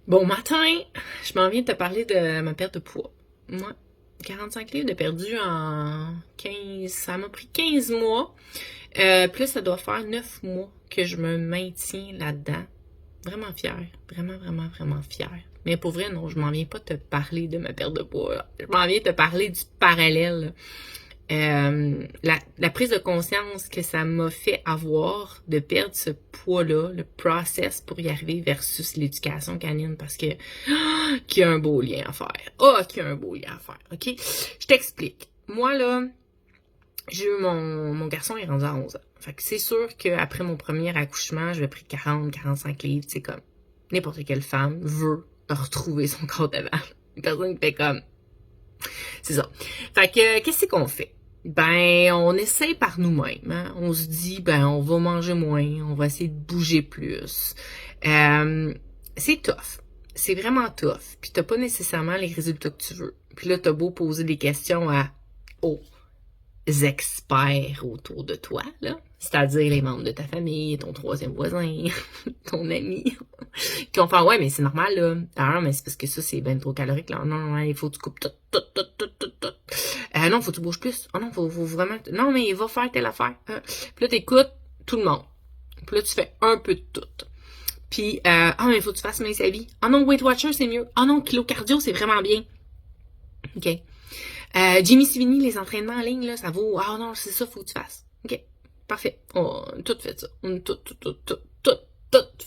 Bon matin, je m'en viens de te parler de ma perte de poids. Moi, 45 livres de perdu en 15, ça m'a pris 15 mois. Puis là, ça doit faire 9 mois que je me maintiens là-dedans. Vraiment fière, vraiment fière. Mais pour vrai, non, je m'en viens pas te parler de ma perte de poids. Je m'en viens te parler du parallèle. La prise de conscience que ça m'a fait avoir de perdre ce poids-là, le process pour y arriver versus l'éducation canine, parce que qu'il y a un beau lien à faire. Qu'il y a un beau lien à faire, ok? Je t'explique. Moi, là, j'ai eu mon garçon est rendu à 11 ans. Fait que c'est sûr qu'après mon premier accouchement, je vais pris 40-45 livres, tu sais, comme n'importe quelle femme veut retrouver son corps d'avant. Une personne qui fait comme... C'est ça. Fait que, qu'est-ce qu'on fait? Ben, on essaie par nous-mêmes. Hein? On se dit, ben, on va manger moins, on va essayer de bouger plus. C'est tough. C'est vraiment tough. Puis t'as pas nécessairement les résultats que tu veux. Puis là, t'as beau poser des questions aux experts autour de toi, là. C'est-à-dire les membres de ta famille, ton troisième voisin, ton ami, qui vont faire, ouais, mais c'est normal, là. Ah non, mais c'est parce que ça, c'est ben trop calorique, là. Non, il faut que tu coupes tout. Non, faut que tu bouges plus. Oh non, faut vraiment... Non, mais il va faire telle affaire. Puis là, t'écoutes tout le monde. Puis là, tu fais un peu de tout. Puis, mais il faut que tu fasses mince à vie. Ah non, Weight Watcher, c'est mieux. Ah non, Kilo Cardio, c'est vraiment bien. OK. Jimmy Sivini, les entraînements en ligne, là, ça vaut... Ah non, c'est ça, faut que tu fasses. OK. Parfait. On a tout fait ça. On a tout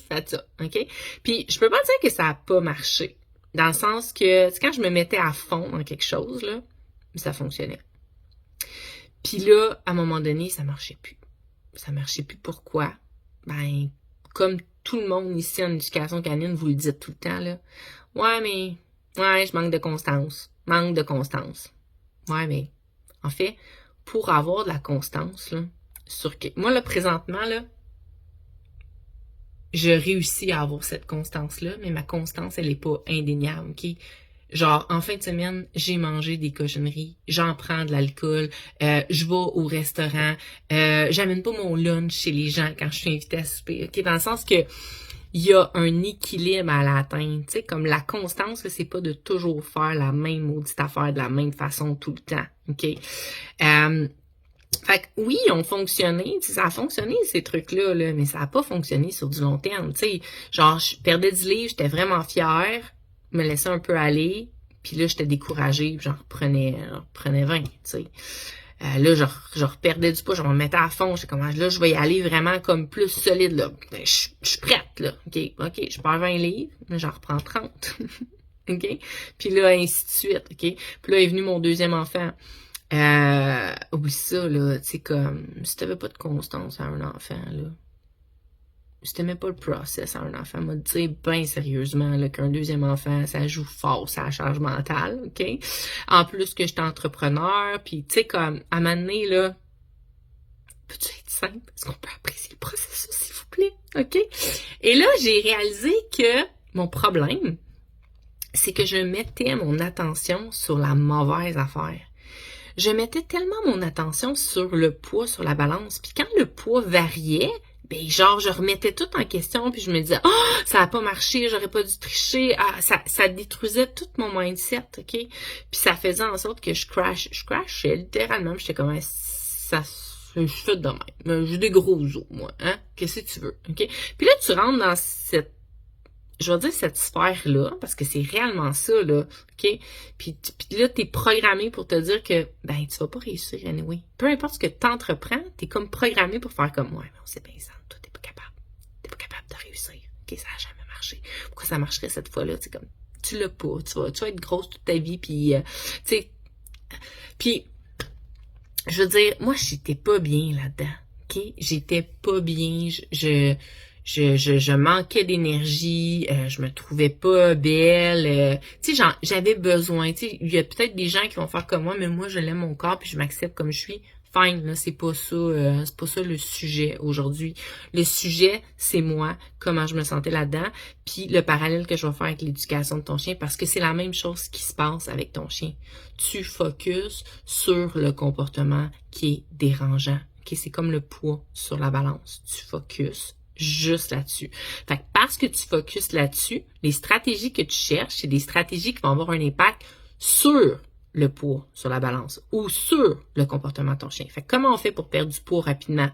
fait ça. OK? Puis, je peux pas dire que ça a pas marché. Dans le sens que, quand je me mettais à fond dans quelque chose, là, ça fonctionnait. Puis là, à un moment donné, ça marchait plus. Ça marchait plus. Pourquoi? Ben, comme tout le monde ici en éducation canine, vous le dites tout le temps, là. Ouais, je manque de constance. Ouais, mais, en fait, pour avoir de la constance, là, moi, là, présentement, là, je réussis à avoir cette constance-là, mais ma constance, elle est pas indéniable, OK? Genre, en fin de semaine, j'ai mangé des cochonneries, j'en prends de l'alcool, je vais au restaurant, j'amène pas mon lunch chez les gens quand je suis invitée à souper, OK? Dans le sens que il y a un équilibre à l'atteindre, tu sais, comme la constance, là, c'est pas de toujours faire la même maudite affaire de la même façon tout le temps, OK? Fait que oui, ils ont fonctionné, ça a fonctionné ces trucs-là, là, mais ça a pas fonctionné sur du long terme, tu sais. Genre, je perdais 10 livres, j'étais vraiment fière, me laissais un peu aller, puis là, j'étais découragée, puis j'en reprenais 20, tu sais. Là, je reperdais du poids, je me mettais à fond, j'étais comme, là, je vais y aller vraiment comme plus solide, là. Je suis prête, là. OK, je perds 20 livres, mais j'en reprends 30. OK? Puis là, ainsi de suite, OK? Puis là est venu mon deuxième enfant. Oublie ça, là, tu sais, comme, si t'avais pas de constance à un enfant, là, si t'aimais pas le process à un enfant, m'a dit bien sérieusement, là, qu'un deuxième enfant, ça joue fort sur la charge mentale, OK? En plus que j'étais entrepreneur, puis tu sais, comme, à un moment donné, là, peux-tu être simple? Est-ce qu'on peut apprécier le processus, s'il vous plaît? OK? Et là, j'ai réalisé que mon problème, c'est que je mettais mon attention sur la mauvaise affaire. Je mettais tellement mon attention sur le poids, sur la balance, puis quand le poids variait, ben genre je remettais tout en question, puis je me disais ça a pas marché, j'aurais pas dû tricher, ça détruisait tout mon mindset, OK? Puis ça faisait en sorte que je crashais littéralement, j'étais comme ça je fais de même. J'ai des gros os, moi, hein? Qu'est-ce que tu veux, OK? Puis là tu rentres dans cette sphère-là, parce que c'est réellement ça, là, OK? Puis là, t'es programmé pour te dire que, ben, tu vas pas réussir anyway. Peu importe ce que t'entreprends, t'es comme programmé pour faire comme, ouais, mais on sait bien ça, toi, t'es pas capable. T'es pas capable de réussir. OK, ça a jamais marché. Pourquoi ça marcherait cette fois-là? Tu comme, tu l'as pas. Tu vas être grosse toute ta vie, puis, tu sais. Puis, je veux dire, moi, j'étais pas bien là-dedans. OK? J'étais pas bien. Je manquais d'énergie, je me trouvais pas belle, tu sais, j'avais besoin, tu sais, il y a peut-être des gens qui vont faire comme moi, mais moi, je l'aime mon corps, puis je m'accepte comme je suis. Fine, là, c'est pas ça le sujet aujourd'hui. Le sujet, c'est moi, comment je me sentais là-dedans, puis le parallèle que je vais faire avec l'éducation de ton chien, parce que c'est la même chose qui se passe avec ton chien. Tu focuses sur le comportement qui est dérangeant. Okay, c'est comme le poids sur la balance. Tu focuses juste là-dessus. Fait que parce que tu focuses là-dessus, les stratégies que tu cherches, c'est des stratégies qui vont avoir un impact sur le poids, sur la balance, ou sur le comportement de ton chien. Fait que comment on fait pour perdre du poids rapidement?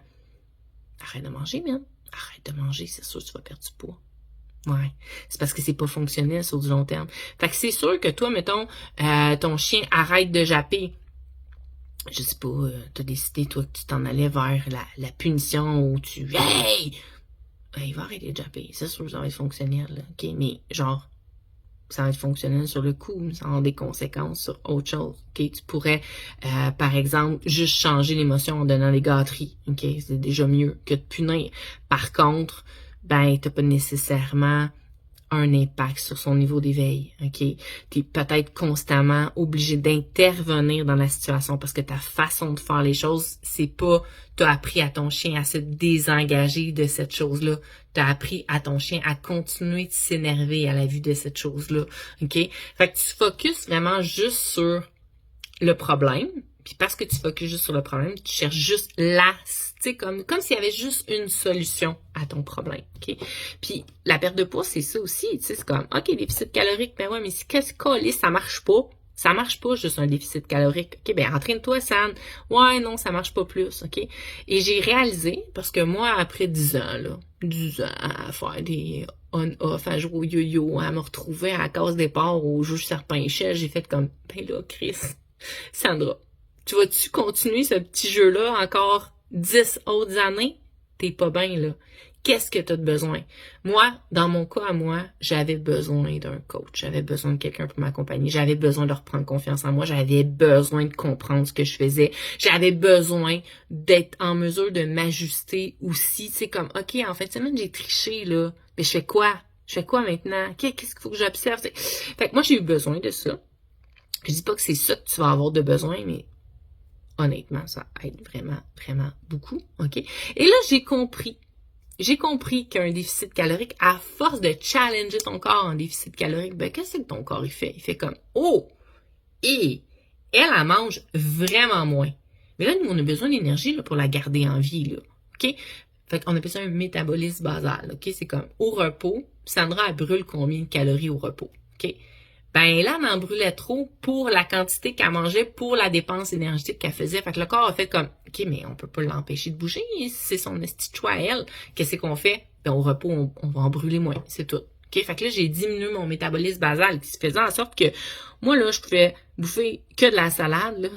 Arrête de manger, man. Arrête de manger, c'est sûr que tu vas perdre du poids. Ouais, c'est parce que c'est pas fonctionnel sur du long terme. Fait que c'est sûr que toi, mettons, ton chien arrête de japper. Je sais pas, t'as décidé, toi, que tu t'en allais vers la punition où tu... Hey! Il va arrêter de japper. C'est sûr que ça va être fonctionnel, là. OK, mais genre, ça va être fonctionnel sur le coup, mais ça va avoir des conséquences sur autre chose. OK, tu pourrais, par exemple, juste changer l'émotion en donnant des gâteries. OK, c'est déjà mieux que de punir. Par contre, ben, t'as pas nécessairement un impact sur son niveau d'éveil, OK? T'es peut-être constamment obligé d'intervenir dans la situation parce que ta façon de faire les choses, c'est pas t'as appris à ton chien à se désengager de cette chose-là. T'as appris à ton chien à continuer de s'énerver à la vue de cette chose-là, OK? Fait que tu focuses vraiment juste sur le problème, puis parce que tu focuses juste sur le problème, tu cherches juste tu sais, comme s'il y avait juste une solution à ton problème, OK? Puis la perte de poids, c'est ça aussi, tu sais, c'est comme, OK, déficit calorique, mais ouais, mais si qu'est-ce que ça marche pas, ça marche pas juste un déficit calorique, OK? Ben entraîne-toi, San. Ouais, non, ça marche pas plus, OK? Et j'ai réalisé, parce que moi, après 10 ans, là, 10 ans à faire des on-off, à jouer au yo-yo, à me retrouver à la case départ au jeu serpent-échelle, j'ai fait comme, ben là, Chris, Sandra, tu vas-tu continuer ce petit jeu-là encore 10 autres années? T'es pas bien, là. Qu'est-ce que tu as de besoin? Moi, dans mon cas à moi, j'avais besoin d'un coach. J'avais besoin de quelqu'un pour m'accompagner. J'avais besoin de reprendre confiance en moi. J'avais besoin de comprendre ce que je faisais. J'avais besoin d'être en mesure de m'ajuster aussi. Tu sais, comme, OK, en fait, semaine, j'ai triché, là. Mais je fais quoi? Je fais quoi maintenant? Qu'est-ce qu'il faut que j'observe? Fait que moi, j'ai eu besoin de ça. Je dis pas que c'est ça que tu vas avoir de besoin, mais honnêtement, ça aide vraiment, vraiment beaucoup, OK? Et là, j'ai compris qu'un déficit calorique, à force de challenger ton corps en déficit calorique, ben, qu'est-ce que ton corps, il fait? Il fait comme, oh! Et elle mange vraiment moins. Mais là, nous, on a besoin d'énergie, là, pour la garder en vie, là, OK? Fait qu'on appelle ça un métabolisme basal, OK? C'est comme, au repos, Sandra, elle brûle combien de calories au repos, OK? Ben là, elle en brûlait trop pour la quantité qu'elle mangeait, pour la dépense énergétique qu'elle faisait. Fait que le corps a fait comme, OK, mais on peut pas l'empêcher de bouger, c'est son esti de choix à elle. Qu'est-ce qu'on fait? Ben au repos, on va en brûler moins, c'est tout. OK? Fait que là, j'ai diminué mon métabolisme basal, qui se faisait en sorte que, moi, là, je pouvais bouffer que de la salade, là.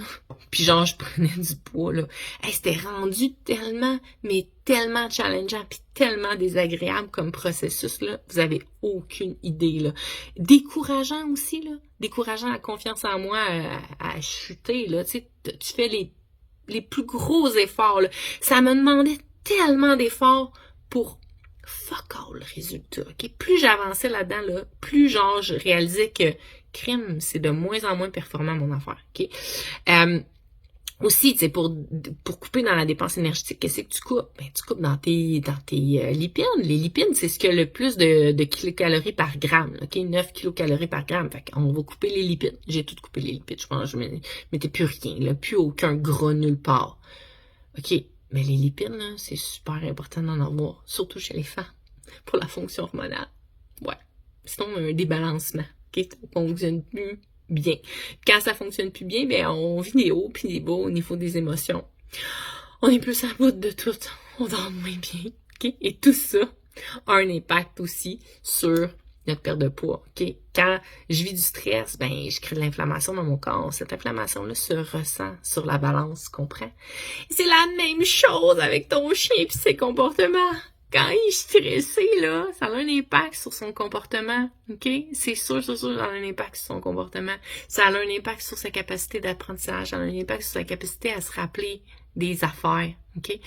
Puis genre, je prenais du poids, là. Hey, c'était rendu tellement, mais tellement challengeant, puis tellement désagréable comme processus, là. Vous avez aucune idée, là. Décourageant aussi, là. Décourageant la confiance en moi à chuter, là. Tu sais, tu fais les plus gros efforts, là. Ça me demandait tellement d'efforts pour fuck all résultat, OK? Plus j'avançais là-dedans, là, plus genre je réalisais que crime, c'est de moins en moins performant mon affaire, OK? Aussi, tu sais, pour couper dans la dépense énergétique, qu'est-ce que tu coupes? Ben, tu coupes dans tes lipides. Les lipides, c'est ce qui a le plus de kilocalories par gramme, OK? 9 kilocalories par gramme. Fait qu'on va couper les lipides. J'ai tout coupé les lipides, je pense. Je mettais plus rien, là. Plus aucun gras nulle part. OK? Mais les lipides, là, c'est super important d'en avoir, surtout chez les femmes, pour la fonction hormonale. Ouais. Sinon, on a un débalancement, OK? Ça fonctionne plus bien. Quand ça fonctionne plus bien, ben, on vit des hauts puis des bas au niveau des émotions. On est plus à bout de tout. On dort moins bien, OK? Et tout ça a un impact aussi sur notre perte de poids, OK? Quand je vis du stress, ben, je crée de l'inflammation dans mon corps. Cette inflammation-là se ressent sur la balance, comprends? C'est la même chose avec ton chien et ses comportements. Quand il est stressé, là, ça a un impact sur son comportement, OK? C'est sûr, ça a un impact sur son comportement. Ça a un impact sur sa capacité d'apprentissage, ça a un impact sur sa capacité à se rappeler des affaires, OK?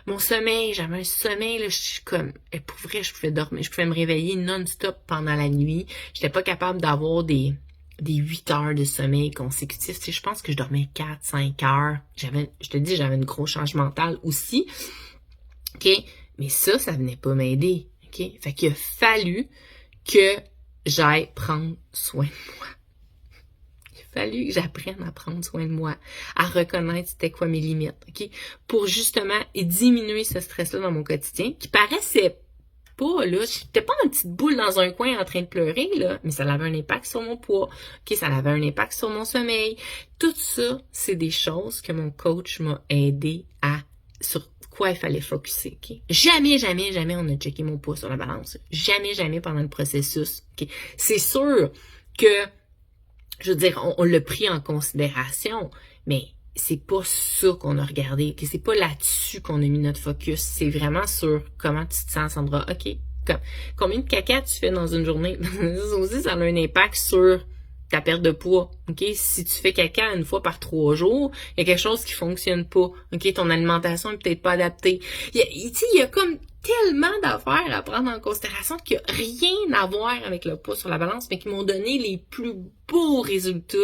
Mon sommeil, j'avais un sommeil, là, je suis comme, pour vrai, je pouvais dormir, je pouvais me réveiller non-stop pendant la nuit. J'étais pas capable d'avoir des 8 heures de sommeil consécutifs. Tu sais, je pense que je dormais 4-5 heures. Je te dis, j'avais une grosse charge mentale aussi, OK? Mais ça venait pas m'aider, OK? Fait qu'il a fallu que j'aille prendre soin de moi. Il a fallu que j'apprenne à prendre soin de moi, à reconnaître c'était quoi mes limites, OK? Pour justement diminuer ce stress-là dans mon quotidien, qui paraissait pas, là. J'étais pas une petite boule dans un coin en train de pleurer, là, mais ça avait un impact sur mon poids. OK, ça avait un impact sur mon sommeil. Tout ça, c'est des choses que mon coach m'a aidé sur quoi il fallait focusser, OK? Jamais, jamais, jamais on a checké mon poids sur la balance. Jamais, jamais pendant le processus, OK? C'est sûr que, je veux dire, on l'a pris en considération, mais c'est pas ça qu'on a regardé, OK? C'est pas là-dessus qu'on a mis notre focus. C'est vraiment sur comment tu te sens, Sandra. OK, combien de caca tu fais dans une journée? Ça aussi, ça a un impact sur ta perte de poids, OK? Si tu fais caca une fois par 3 jours, il y a quelque chose qui fonctionne pas, OK? Ton alimentation est peut-être pas adaptée. Il y a comme tellement d'affaires à prendre en considération qui a rien à voir avec le poids sur la balance, mais qui m'ont donné les plus beaux résultats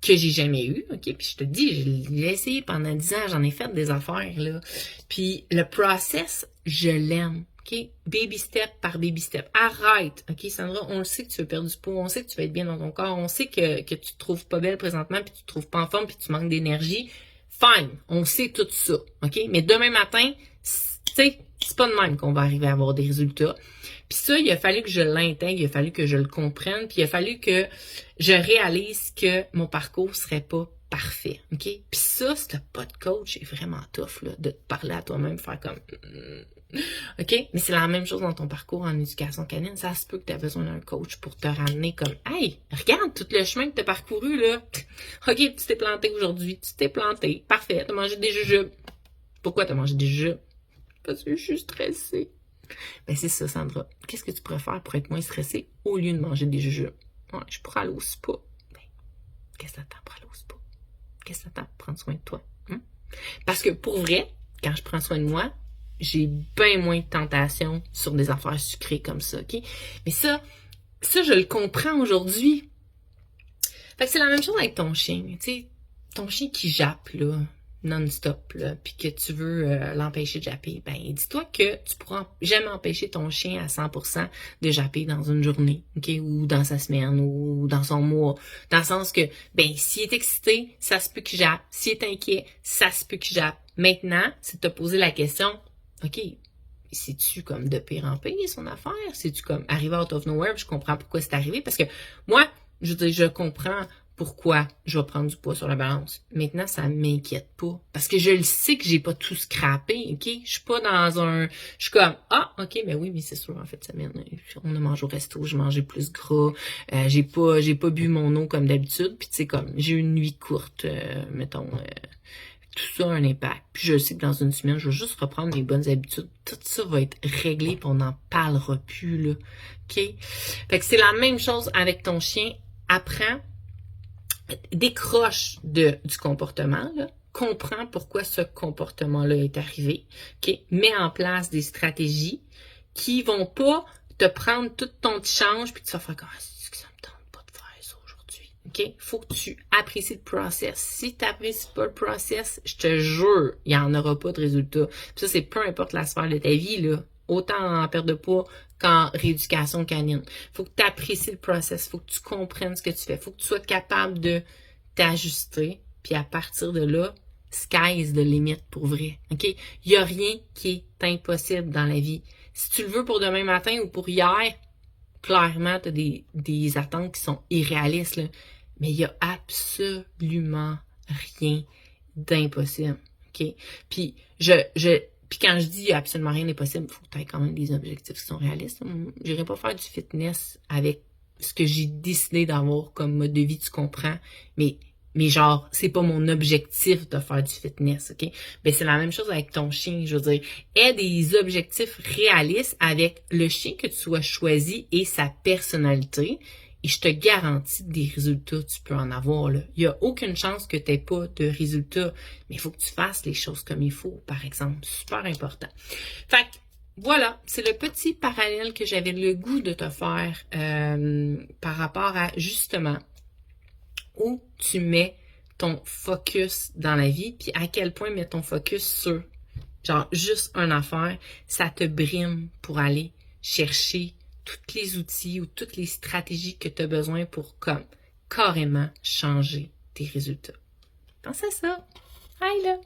que j'ai jamais eu, OK? Puis je te dis, j'ai essayé pendant 10 ans, j'en ai fait des affaires, là. Puis le process, je l'aime. OK? Baby step par baby step. Arrête. OK, Sandra, on le sait que tu veux perdre du poids, on sait que tu vas être bien dans ton corps, on sait que tu te trouves pas belle présentement, puis tu te trouves pas en forme, puis tu manques d'énergie. Fine. On sait tout ça. OK? Mais demain matin, tu sais, c'est pas de même qu'on va arriver à avoir des résultats. Puis ça, il a fallu que je l'intègre, il a fallu que je le comprenne, puis il a fallu que je réalise que mon parcours serait pas parfait, OK? Puis ça, si t'as pas de coach, c'est vraiment tough, là, de te parler à toi-même, faire comme... OK? Mais c'est la même chose dans ton parcours en éducation canine. Ça se peut que tu aies besoin d'un coach pour te ramener comme « Hey, regarde tout le chemin que tu as parcouru, là. OK, tu t'es planté aujourd'hui. Tu t'es planté. Parfait. Tu as mangé des jujubes. Pourquoi tu as mangé des jujubes? Parce que je suis stressée. » Ben c'est ça, Sandra. Qu'est-ce que tu préfères pour être moins stressée au lieu de manger des jujubes? Ouais, je pourrais aller au spa. Ben, qu'est-ce que t'attends pour aller au spa? Qu'est-ce que t'attends pour prendre soin de toi? Parce que pour vrai, quand je prends soin de moi, j'ai bien moins de tentation sur des affaires sucrées comme ça, OK? Mais ça, je le comprends aujourd'hui. Fait que c'est la même chose avec ton chien, tu sais, ton chien qui jappe, là, non-stop, là, puis que tu veux l'empêcher de japper, ben dis-toi que tu pourras jamais empêcher ton chien à 100% de japper dans une journée, OK? Ou dans sa semaine, ou dans son mois. Dans le sens que, ben, s'il est excité, ça se peut qu'il jappe. S'il est inquiet, ça se peut qu'il jappe. Maintenant, c'est de te poser la question, OK, c'est-tu comme de pire en pire son affaire? C'est-tu comme arrivé out of nowhere? Je comprends pourquoi c'est arrivé. Parce que moi, je veux dire, je comprends pourquoi je vais prendre du poids sur la balance. Maintenant, ça m'inquiète pas. Parce que je le sais que j'ai pas tout scrappé, OK? Je suis pas dans un... Je suis comme, ah, OK, ben oui, mais c'est sûr, en fait, semaine, on a mangé au resto, j'ai mangé plus gras, j'ai pas bu mon eau comme d'habitude, puis tu sais, comme, j'ai eu une nuit courte, mettons... tout ça a un impact. Puis je sais que dans une semaine, je vais juste reprendre mes bonnes habitudes. Tout ça va être réglé, puis on n'en parlera plus, là. OK? Fait que c'est la même chose avec ton chien. Apprends, décroche du comportement, là. Comprends pourquoi ce comportement-là est arrivé. OK? Mets en place des stratégies qui vont pas te prendre tout ton petit change, puis tu vas faire comme... OK? Faut que tu apprécies le process. Si tu n'apprécies pas le process, je te jure, il n'y en aura pas de résultat. Puis ça, c'est peu importe la sphère de ta vie, là. Autant en perte de poids qu'en rééducation canine. Faut que tu apprécies le process. Faut que tu comprennes ce que tu fais. Faut que tu sois capable de t'ajuster. Puis à partir de là, sky's the limit pour vrai. OK? Il n'y a rien qui est impossible dans la vie. Si tu le veux pour demain matin ou pour hier, clairement, tu as des attentes qui sont irréalistes, là. Mais il n'y a absolument rien d'impossible. OK? Puis, puis quand je dis il n'y a absolument rien d'impossible, il faut que tu aies quand même des objectifs qui sont réalistes. Je n'irai pas faire du fitness avec ce que j'ai décidé d'avoir comme mode de vie, tu comprends? Mais genre, c'est pas mon objectif de faire du fitness, OK? Ben, c'est la même chose avec ton chien, je veux dire. Aie des objectifs réalistes avec le chien que tu sois choisi et sa personnalité. Et je te garantis des résultats, tu peux en avoir, là. Il n'y a aucune chance que tu n'aies pas de résultats. Mais il faut que tu fasses les choses comme il faut, par exemple. Super important. Fait que, voilà, c'est le petit parallèle que j'avais le goût de te faire par rapport à, justement, où tu mets ton focus dans la vie, puis à quel point mettre ton focus sur, genre, juste une affaire, ça te brime pour aller chercher tous les outils ou toutes les stratégies que tu as besoin pour, comme, carrément changer tes résultats. Pense à ça. Bye là!